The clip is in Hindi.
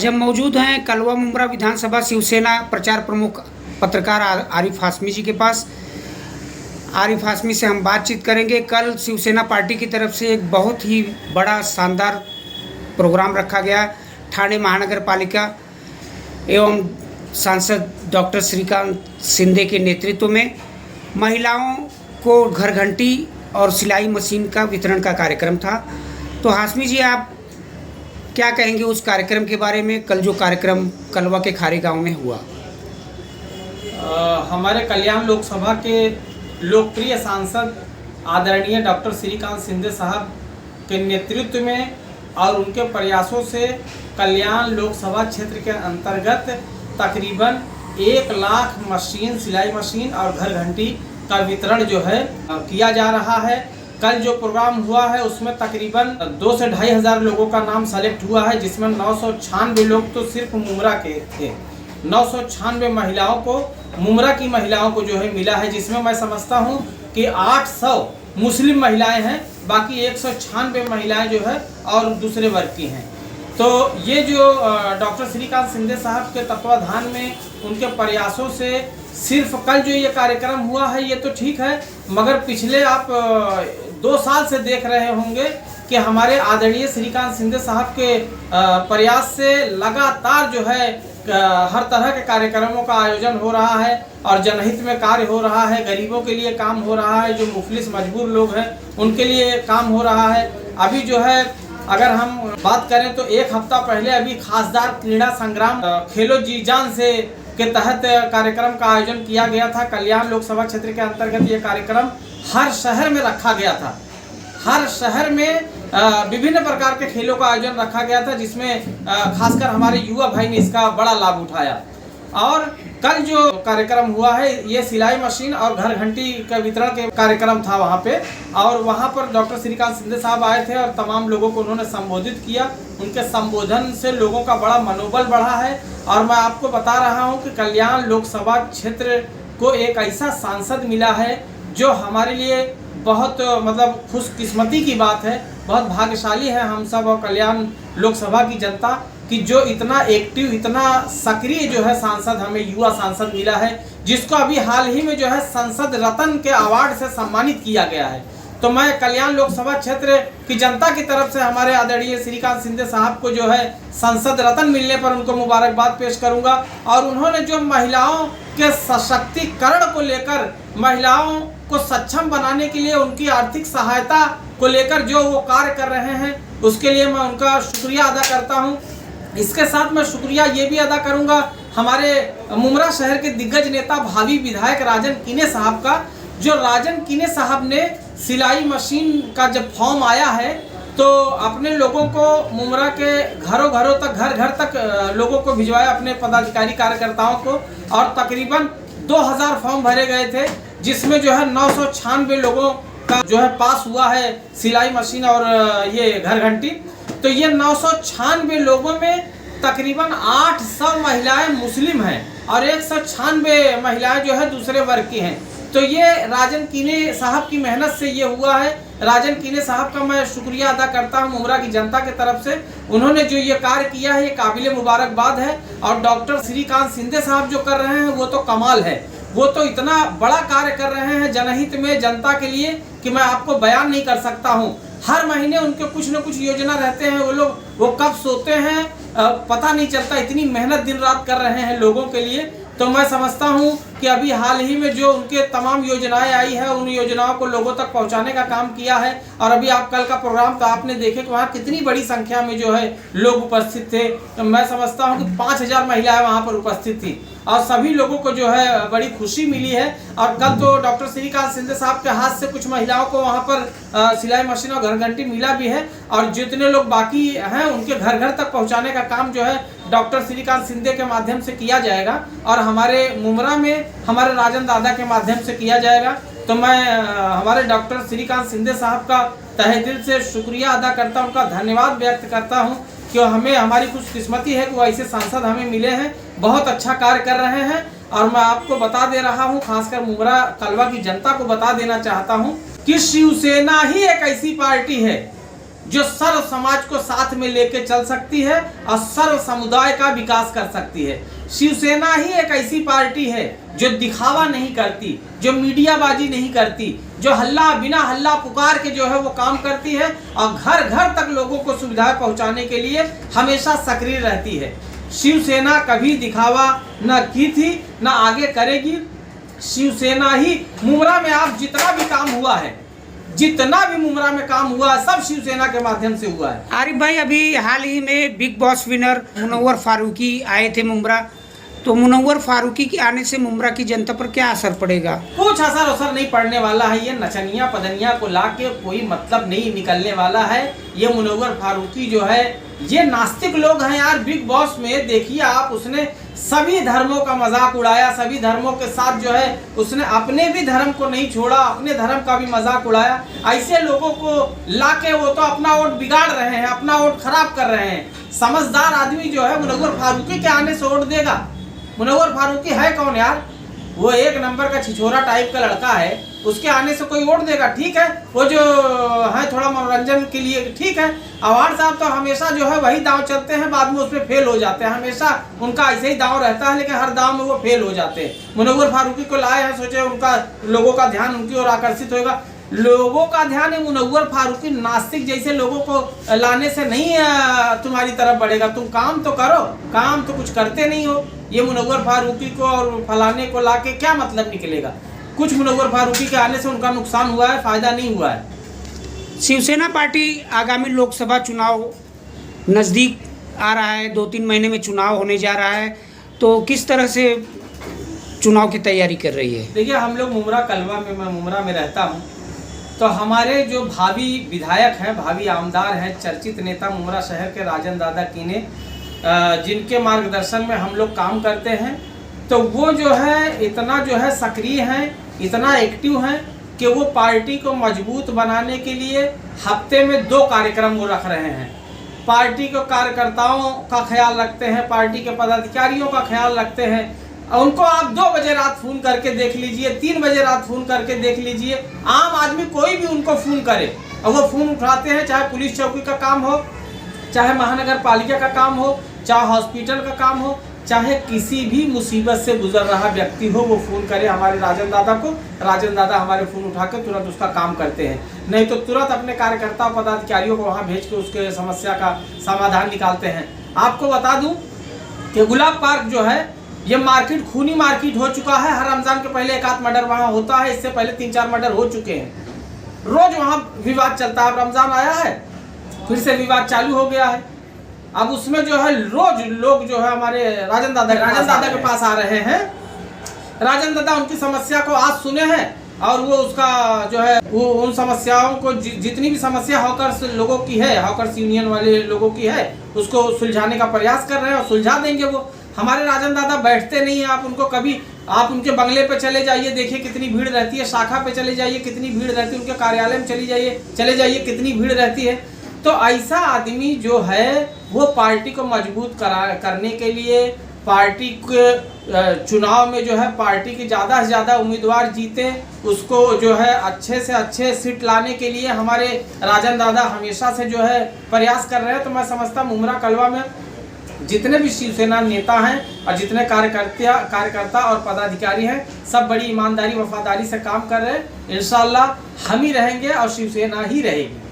आज हम मौजूद हैं कलवा मुमरा विधानसभा शिवसेना प्रचार प्रमुख पत्रकार आरिफ हाशमी जी के पास। आरिफ हाशमी से हम बातचीत करेंगे। कल शिवसेना पार्टी की तरफ से एक बहुत ही बड़ा शानदार प्रोग्राम रखा गया ठाणे महानगर पालिका एवं सांसद डॉक्टर श्रीकांत शिंदे के नेतृत्व में महिलाओं को घर घंटी और सिलाई मशीन का वितरण का कार्यक्रम था। तो हाशमी जी, आप क्या कहेंगे उस कार्यक्रम के बारे में? कल जो कार्यक्रम कलवा के खारी गांव में हुआ, हमारे कल्याण लोकसभा के लोकप्रिय सांसद आदरणीय डॉक्टर श्रीकांत शिंदे साहब के नेतृत्व में और उनके प्रयासों से कल्याण लोकसभा क्षेत्र के अंतर्गत तकरीबन 1 लाख मशीन, सिलाई मशीन और घर घंटी का वितरण जो है किया जा रहा है। कल जो प्रोग्राम हुआ है उसमें तकरीबन 2 से 2,500 हज़ार लोगों का नाम सेलेक्ट हुआ है, जिसमें 996 लोग तो सिर्फ मुमरा के थे। 996 महिलाओं को, मुमरा की महिलाओं को जो है मिला है, जिसमें मैं समझता हूं कि 800 मुस्लिम महिलाएं हैं, बाकी 196 महिलाएं जो है और दूसरे वर्ग की हैं। तो ये जो डॉक्टर श्रीकांत शिंदे साहब के तत्वाधान में, उनके प्रयासों से सिर्फ कल जो ये कार्यक्रम हुआ है ये तो ठीक है, मगर पिछले आप 2 साल से देख रहे होंगे कि हमारे आदरणीय श्रीकांत शिंदे साहब के प्रयास से लगातार जो है हर तरह के कार्यक्रमों का आयोजन हो रहा है और जनहित में कार्य हो रहा है। गरीबों के लिए काम हो रहा है, जो मुफलिस मजबूर लोग हैं उनके लिए काम हो रहा है। अभी जो है अगर हम बात करें तो 1 हफ्ता पहले अभी खासदार क्रीड़ा संग्राम खेलो जी जान से के तहत कार्यक्रम का आयोजन किया गया था। कल्याण लोकसभा क्षेत्र के अंतर्गत ये कार्यक्रम हर शहर में रखा गया था। हर शहर में विभिन्न प्रकार के खेलों का आयोजन रखा गया था, जिसमें खासकर हमारे युवा भाई ने इसका बड़ा लाभ उठाया। और कल जो कार्यक्रम हुआ है ये सिलाई मशीन और घर घंटी का वितरण के कार्यक्रम था वहाँ पे, और वहाँ पर डॉक्टर श्रीकांत शिंदे साहब आए थे और तमाम लोगों को उन्होंने संबोधित किया। उनके संबोधन से लोगों का बड़ा मनोबल बढ़ा है। और मैं आपको बता रहा हूँ कि कल्याण लोकसभा क्षेत्र को एक ऐसा सांसद मिला है जो हमारे लिए बहुत मतलब खुशकिस्मती की बात है। बहुत भाग्यशाली है हम सब और कल्याण लोकसभा की जनता कि जो इतना एक्टिव, इतना सक्रिय जो है सांसद हमें युवा सांसद मिला है, जिसको अभी हाल ही में जो है संसद रत्न के अवार्ड से सम्मानित किया गया है। तो मैं कल्याण लोकसभा क्षेत्र की जनता की तरफ से हमारे आदरणीय श्रीकांत शिंदे साहब को जो है संसद रत्न मिलने पर उनको मुबारकबाद पेश करूंगा। और उन्होंने जो महिलाओं के सशक्तिकरण को लेकर, महिलाओं को सक्षम बनाने के लिए उनकी आर्थिक सहायता को लेकर जो वो कार्य कर रहे हैं, उसके लिए मैं उनका शुक्रिया अदा करता हूं। इसके साथ मैं शुक्रिया ये भी अदा करूंगा हमारे मुमरा शहर के दिग्गज नेता भावी विधायक राजन कीने साहब का। जो राजन कीने साहब ने सिलाई मशीन का जब फॉर्म आया है तो अपने लोगों को मुमरा के घरों घरों तक, घर घर तक लोगों को भिजवाया, अपने पदाधिकारी कार्यकर्ताओं को, और तकरीबन 2000 फॉर्म भरे गए थे, जिसमें जो है 996 लोगों का जो है पास हुआ है सिलाई मशीन और ये घर घंटी। तो ये 996 लोगों में तकरीबन 800 महिलाएं मुस्लिम हैं और 196 महिलाएं जो है दूसरे वर्ग की हैं। तो ये राजन कीने साहब की मेहनत से ये हुआ है। राजन कीने साहब का मैं शुक्रिया अदा करता हूं मुमरा की जनता के तरफ से। उन्होंने जो ये कार्य किया है ये काबिल मुबारकबाद है। और डॉक्टर श्रीकांत शिंदे साहब जो कर रहे हैं वो तो कमाल है। वो तो इतना बड़ा कार्य कर रहे हैं जनहित में, जनता के लिए, कि मैं आपको बयान नहीं कर सकता हूँ। हर महीने उनके कुछ न कुछ योजना रहते हैं। वो कब सोते हैं पता नहीं चलता, इतनी मेहनत दिन रात कर रहे हैं लोगों के लिए। तो मैं समझता हूं कि अभी हाल ही में जो उनके तमाम योजनाएं आई है, उन योजनाओं को लोगों तक पहुंचाने का काम किया है। और अभी आप कल का प्रोग्राम तो आपने देखे कि वहाँ कितनी बड़ी संख्या में जो है लोग उपस्थित थे। तो मैं समझता हूं कि 5000 महिलाएं वहाँ पर उपस्थित थी और सभी लोगों को जो है बड़ी खुशी मिली है। और कल तो डॉक्टर श्रीकांत शिंदे साहब के हाथ से कुछ महिलाओं को वहाँ पर सिलाई मशीन और घर घंटी मिला भी है। और जितने लोग बाकी हैं उनके घर घर तक पहुँचाने का काम जो है डॉक्टर श्रीकांत शिंदे के माध्यम से किया जाएगा और हमारे मुमरा में हमारे राजन दादा के माध्यम से किया जाएगा। तो मैं हमारे डॉक्टर श्रीकांत शिंदे साहब का तहे दिल से शुक्रिया अदा करता हूं, उनका धन्यवाद व्यक्त करता हूं कि हमें, हमारी खुशकिस्मती है कि वो ऐसे सांसद हमें मिले हैं, बहुत अच्छा कार्य कर रहे हैं। और मैं आपको बता दे रहा हूं, खासकर मुमरा कलवा की जनता को बता देना चाहता हूं कि शिवसेना ही एक ऐसी पार्टी है जो सर्व समाज को साथ में लेके चल सकती है और सर्व समुदाय का विकास कर सकती है। शिवसेना ही एक ऐसी पार्टी है जो दिखावा नहीं करती, जो मीडियाबाजी नहीं करती, जो बिना हल्ला पुकार के जो है वो काम करती है और घर घर तक लोगों को सुविधाएं पहुंचाने के लिए हमेशा सक्रिय रहती है। शिवसेना कभी दिखावा न की थी न आगे करेगी। शिवसेना ही मुमरा में आप जितना भी काम हुआ है, जितना भी मुमरा में काम हुआ है, सब शिवसेना के माध्यम से हुआ है। आरिफ भाई, अभी हाल ही में big boss winner Munawar Faruqui आए थे मुमरा, तो मुनव्वर फारूकी के आने से मुमरा की जनता पर क्या असर पड़ेगा? कुछ असर नहीं पड़ने वाला है। ये नचनिया पदनिया को लाके कोई मतलब नहीं निकलने वाला है। ये मुनव्वर फारूकी जो है, ये नास्तिक लोग हैं यार। बिग बॉस में देखिए आप, उसने सभी धर्मों का मजाक उड़ाया, सभी धर्मों के साथ जो है उसने अपने भी धर्म को नहीं छोड़ा, अपने धर्म का भी मजाक उड़ाया। ऐसे लोगों को लाके वो तो अपना वोट बिगाड़ रहे हैं, अपना वोट खराब कर रहे हैं। समझदार आदमी जो है मुनव्वर फारूकी के आने से वोट देगा। मुनव्वर फारूकी है कौन यार? वो एक नंबर का छिछोरा टाइप का लड़का है, उसके आने से कोई वोट देगा? ठीक है, वो जो है थोड़ा मनोरंजन के लिए ठीक है। अवार्ड साहब तो हमेशा जो है वही दांव चलते हैं, बाद में उसमें फेल हो जाते हैं। हमेशा उनका ऐसे ही दांव रहता है, लेकिन हर दांव में वो फेल हो जाते हैं। मुनव्वर फारूकी को लाए हैं, सोचे उनका लोगों का ध्यान उनकी ओर आकर्षित होगा। लोगों का ध्यान है मुनव्वर फारूकी नास्तिक जैसे लोगों को लाने से नहीं तुम्हारी तरफ बढ़ेगा। तुम काम तो करो, काम तो कुछ करते नहीं हो। ये मुनव्वर फारूकी को और फलाने को लाके क्या मतलब निकलेगा? कुछ मुनव्वर फारूकी के आने से उनका नुकसान हुआ है, फायदा नहीं हुआ है। शिवसेना पार्टी आगामी लोकसभा चुनाव नज़दीक आ रहा है, 2-3 महीने में चुनाव होने जा रहा है, तो किस तरह से चुनाव की तैयारी कर रही है? देखिए, हम लोग मुमरा कलवा में, मैं मुमरा में रहता हूँ, तो हमारे जो भावी विधायक हैं, भावी आमदार हैं, चर्चित नेता मुमरा शहर के राजन दादा कीने, जिनके मार्गदर्शन में हम लोग काम करते हैं, तो वो जो है इतना जो है सक्रिय हैं, इतना एक्टिव हैं कि वो पार्टी को मजबूत बनाने के लिए हफ्ते में 2 कार्यक्रम वो रख रहे हैं। पार्टी के कार्यकर्ताओं का ख्याल रखते हैं, पार्टी के पदाधिकारियों का ख्याल रखते हैं। उनको आप 2 बजे रात फ़ोन करके देख लीजिए, 3 बजे रात फ़ोन करके देख लीजिए। आम आदमी कोई भी उनको फ़ोन करे और वो फ़ोन उठाते हैं, चाहे पुलिस चौकी का काम हो, चाहे महानगर पालिका का काम हो, चाहे हॉस्पिटल का काम हो, चाहे किसी भी मुसीबत से गुजर रहा व्यक्ति हो, वो फ़ोन करे हमारे राजन दादा को। राजन दादा हमारे फ़ोन उठा के तुरंत उसका काम करते हैं, नहीं तो तुरंत अपने कार्यकर्ता पदाधिकारियों को वहाँ भेज के उसके समस्या का समाधान निकालते हैं। आपको बता दूं कि गुलाब पार्क जो है, ये मार्केट खूनी मार्केट हो चुका है। हर रमज़ान के पहले 1-8 मर्डर वहाँ होता है, इससे पहले 3-4 मर्डर हो चुके हैं। रोज़ वहाँ विवाद चलता है। रमज़ान आया है, फिर से विवाद चालू हो गया है। अब उसमें जो है रोज लोग जो है हमारे राजन दादा के पास आ रहे हैं। राजन दादा उनकी समस्या को आज सुने हैं और वो उसका जो है वो उन समस्याओं को जितनी भी समस्या हॉकर्स लोगों की है, हॉकर्स यूनियन वाले लोगों की है, उसको सुलझाने का प्रयास कर रहे हैं और सुलझा देंगे वो। हमारे राजन दादा बैठते नहीं हैं। आप उनको कभी आप उनके बंगले पे चले जाइए, देखिए कितनी भीड़ रहती है। शाखा पे चले जाइए, कितनी भीड़ रहती है। उनके कार्यालय में चले जाइए कितनी भीड़ रहती है। तो ऐसा आदमी जो है वो पार्टी को मजबूत करने के लिए, पार्टी के चुनाव में जो है पार्टी के ज़्यादा से ज़्यादा उम्मीदवार जीते, उसको जो है अच्छे से अच्छे सीट लाने के लिए हमारे राजन दादा हमेशा से जो है प्रयास कर रहे हैं। तो मैं समझता मुमरा कलवा में जितने भी शिवसेना नेता हैं और जितने कार्यकर्ता और पदाधिकारी हैं, सब बड़ी ईमानदारी वफादारी से काम कर रहे हैं। इंशाल्लाह हम ही रहेंगे और शिवसेना ही रहेगी।